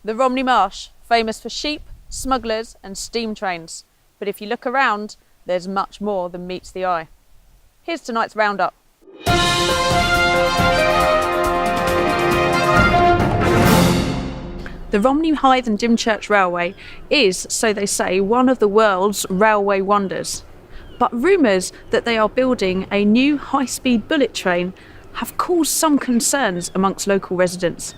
The Romney Marsh, famous for sheep, smugglers and steam trains. But if you look around, there's much more than meets the eye. Here's tonight's roundup. The Romney Hythe and Dymchurch Railway is, so they say, one of the world's railway wonders. But rumours that they are building a new high-speed bullet train have caused some concerns amongst local residents.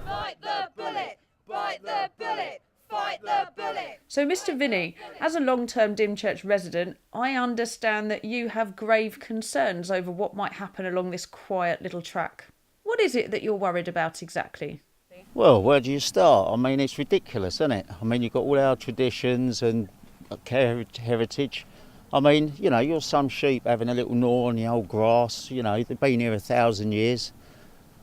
Fight the bullet! Fight the bullet! Fight the bullet! So, Mr. Vinny, as a long-term Dymchurch resident, I understand that you have grave concerns over what might happen along this quiet little track. What is it that you're worried about exactly? Well, where do you start? I mean, it's ridiculous, isn't it? I mean, you've got all our traditions and heritage. I mean, you know, you're some sheep having a little gnaw on the old grass, you know, they've been here 1,000 years.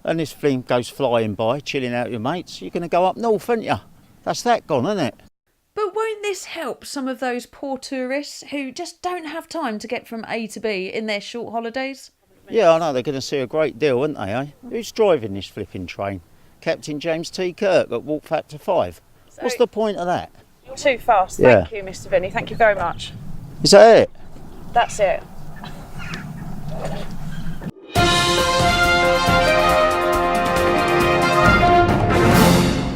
And this thing goes flying by, chilling out with your mates. You're going to go up north, aren't you? That's that gone, isn't it? But won't this help some of those poor tourists who just don't have time to get from A to B in their short holidays? Yeah, I know, they're going to see a great deal, aren't they, eh? Who's driving this flipping train? Captain James T. Kirk at Walk Factor 5. What's the point of that? You're too fast. Yeah. Thank you, Mr. Vinny. Thank you very much. Is that it? That's it.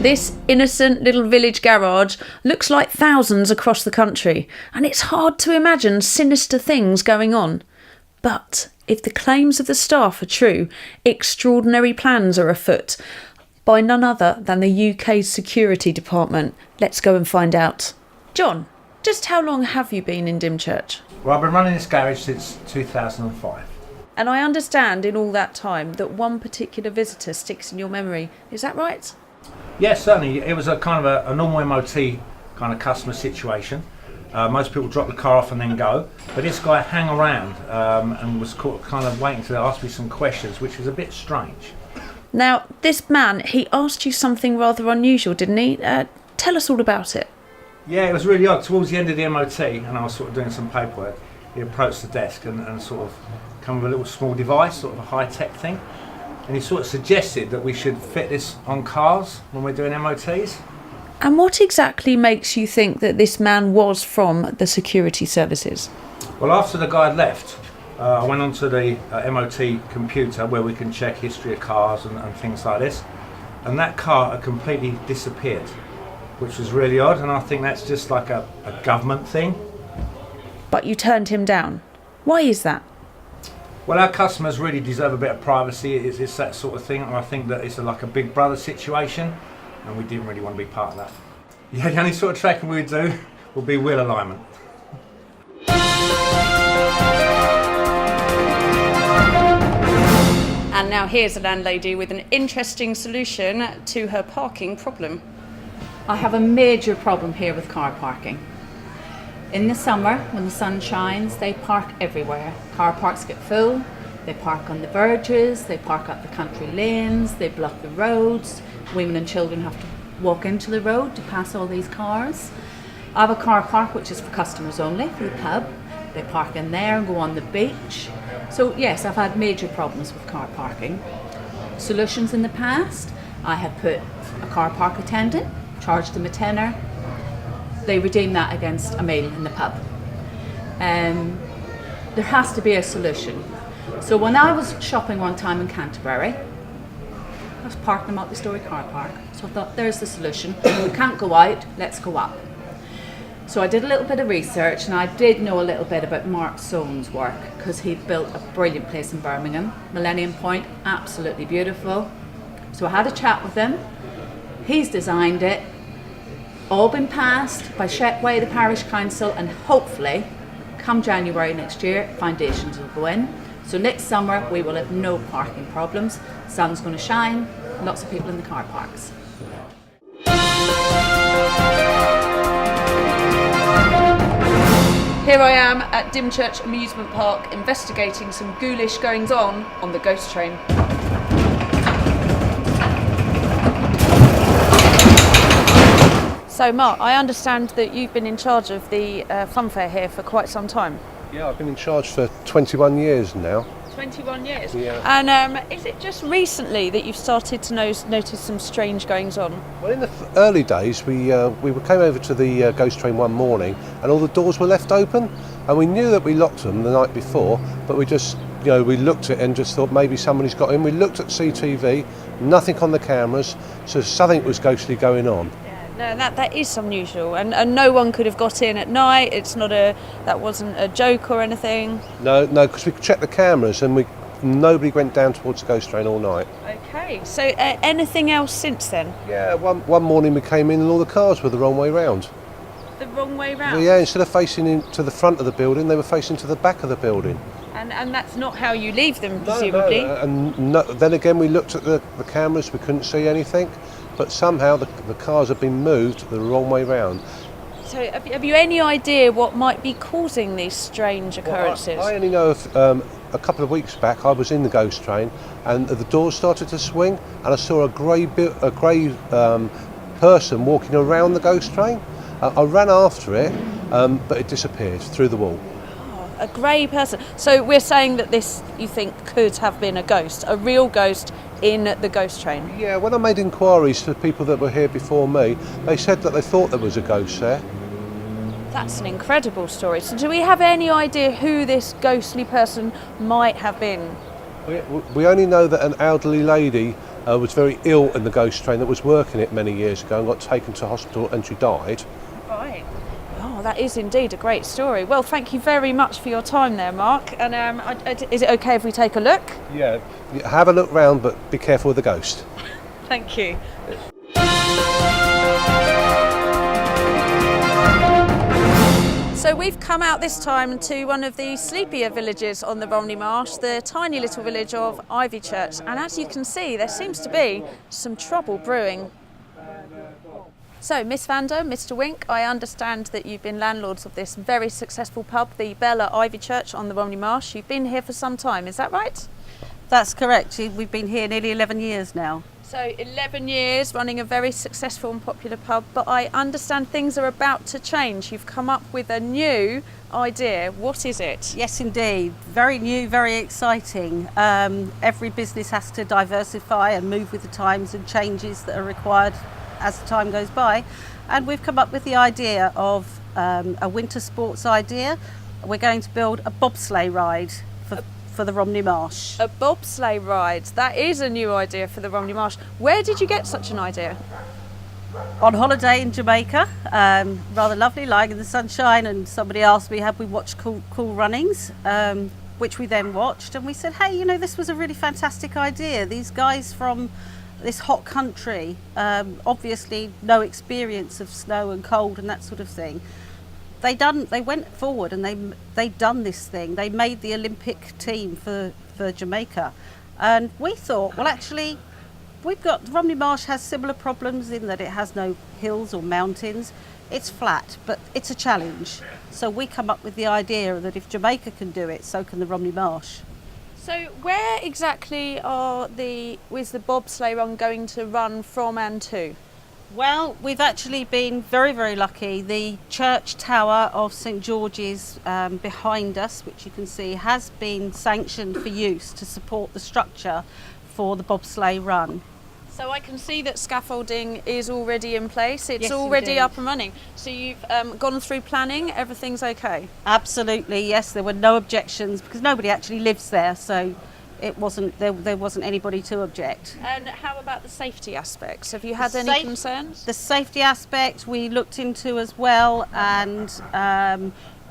This innocent little village garage looks like thousands across the country, and it's hard to imagine sinister things going on. But if the claims of the staff are true, extraordinary plans are afoot by none other than the UK's security department. Let's go and find out. John, just how long have you been in Dymchurch? Well, I've been running this garage since 2005. And I understand in all that time that one particular visitor sticks in your memory. Is that right? Yes, certainly. It was a kind of a normal MOT kind of customer situation. Most people drop the car off and then go. But this guy hung around and was kind of waiting to ask me some questions, which was a bit strange. Now, this man, he asked you something rather unusual, didn't he? Tell us all about it. Yeah, it was really odd. Towards the end of the MOT, and I was sort of doing some paperwork, he approached the desk and sort of come with a little small device, sort of a high-tech thing. And he sort of suggested that we should fit this on cars when we're doing MOTs. And what exactly makes you think that this man was from the security services? Well, after the guy had left, I went onto the MOT computer where we can check history of cars and things like this. And that car had completely disappeared, which was really odd. And I think that's just like a government thing. But you turned him down. Why is that? Well, our customers really deserve a bit of privacy. It's that sort of thing. And I think that it's like a Big Brother situation. And we didn't really want to be part of that. Yeah, the only sort of tracking we do will be wheel alignment. And now here's a landlady with an interesting solution to her parking problem. I have a major problem here with car parking. In the summer, when the sun shines, they park everywhere. Car parks get full, they park on the verges, they park up the country lanes, they block the roads. Women and children have to walk into the road to pass all these cars. I have a car park which is for customers only, for the pub. They park in there and go on the beach. So yes, I've had major problems with car parking. Solutions in the past, I have put a car park attendant, charged them a tenner. They redeem that against a meal in the pub. There has to be a solution. So when I was shopping one time in Canterbury, I was parked in a multi-storey car park. So I thought, there's the solution. We can't go out, let's go up. So I did a little bit of research, and I did know a little bit about Mark Soane's work, because he built a brilliant place in Birmingham. Millennium Point, absolutely beautiful. So I had a chat with him. He's designed it. All been passed by Shetway, the parish council, and hopefully, come January next year, foundations will go in. So next summer we will have no parking problems. Sun's going to shine, lots of people in the car parks. Here I am at Dymchurch Amusement Park investigating some ghoulish goings on the ghost train. So Mark, I understand that you've been in charge of the funfair here for quite some time. Yeah, I've been in charge for 21 years now. 21 years. Yeah. And is it just recently that you've started to notice some strange goings on? Well, in the early days, we came over to the ghost train one morning, and all the doors were left open, and we knew that we locked them the night before, but we just, we looked at it and just thought maybe somebody's got in. We looked at CTV, nothing on the cameras, so something was ghostly going on. No, that is unusual, and no one could have got in at night. That wasn't a joke or anything. No, because we checked the cameras and nobody went down towards the ghost train all night. Okay, so anything else since then? Yeah, one morning we came in and all the cars were the wrong way round. The wrong way round? Well, yeah, instead of facing into the front of the building, they were facing to the back of the building. And that's not how you leave them, presumably? No. Then again, we looked at the cameras, we couldn't see anything, but somehow the cars had been moved the wrong way round. So have you any idea what might be causing these strange occurrences? Well, I only know if a couple of weeks back I was in the ghost train and the doors started to swing and I saw a grey person walking around the ghost train. I ran after it, but it disappeared through the wall. A grey person. So we're saying that this, you think, could have been a ghost, a real ghost in the ghost train? Yeah, when I made inquiries to people that were here before me, they said that they thought there was a ghost there. That's an incredible story. So do we have any idea who this ghostly person might have been? We only know that an elderly lady was very ill in the ghost train that was working it many years ago and got taken to hospital and she died. Right. Oh, that is indeed a great story. Well, thank you very much for your time there, Mark. And is it okay if we take a look? Yeah. Have a look round, but be careful with the ghost. Thank you. So we've come out this time to one of the sleepier villages on the Romney Marsh, the tiny little village of Dymchurch. And as you can see, there seems to be some trouble brewing. So, Miss Vanda, Mr. Wink, I understand that you've been landlords of this very successful pub, the Bell at Dymchurch on the Romney Marsh. You've been here for some time, is that right? That's correct. We've been here nearly 11 years now. So 11 years running a very successful and popular pub, but I understand things are about to change. You've come up with a new idea. What is it? Yes, indeed. Very new, very exciting. Every business has to diversify and move with the times and changes that are required as the time goes by. And we've come up with the idea of a winter sports idea. We're going to build a bobsleigh ride for the Romney Marsh. A bobsleigh ride. That is a new idea for the Romney Marsh. Where did you get such an idea? On holiday in Jamaica, rather lovely, lying in the sunshine, and somebody asked me, have we watched Cool Runnings, which we then watched, and we said, hey, this was a really fantastic idea. These guys from this hot country, obviously no experience of snow and cold and that sort of thing. They went forward and they done this thing. They made the Olympic team for Jamaica, and we thought, well, actually, Romney Marsh has similar problems in that it has no hills or mountains. It's flat, but it's a challenge. So we come up with the idea that if Jamaica can do it, so can the Romney Marsh. So where exactly is the bobsleigh run going to run from and to? Well, we've actually been very, very lucky. The church tower of St George's behind us, which you can see, has been sanctioned for use to support the structure for the bobsleigh run. So I can see that scaffolding is already in place. It's Yes, already indeed. up and running. So you've gone through planning, everything's okay? Absolutely, yes. There were no objections because nobody actually lives there, so there wasn't anybody to object. And how about the safety aspects? Have you had any concerns? The safety aspect we looked into as well, and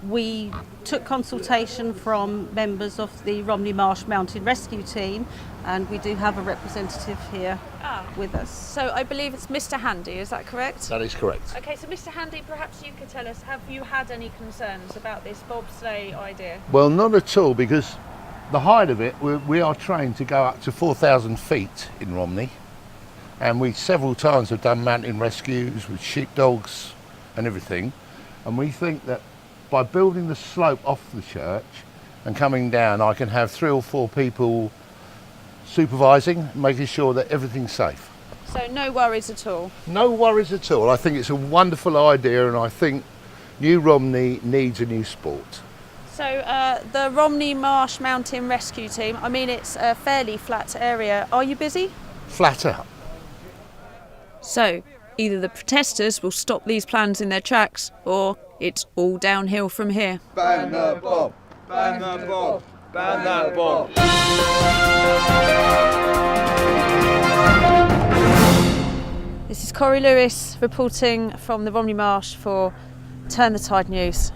we took consultation from members of the Romney Marsh Mountain Rescue Team, and we do have a representative here with us. So I believe it's Mr. Handy, is that correct? That is correct. Okay, so Mr. Handy, perhaps you could tell us, have you had any concerns about this bobsleigh idea? Well, not at all, because the height of it, we are trained to go up to 4,000 feet in Romney, and we several times have done mountain rescues with sheepdogs and everything, and we think that by building the slope off the church and coming down, I can have 3 or 4 people supervising, making sure that everything's safe. So no worries at all? No worries at all. I think it's a wonderful idea, and I think New Romney needs a new sport. So the Romney Marsh Mountain Rescue Team, I mean, it's a fairly flat area. Are you busy? Flat out. So either the protesters will stop these plans in their tracks, or it's all downhill from here. Ban the bomb! Ban the bomb! Ban that bomb! This is Corrie Lewis reporting from the Romney Marsh for Turn the Tide News.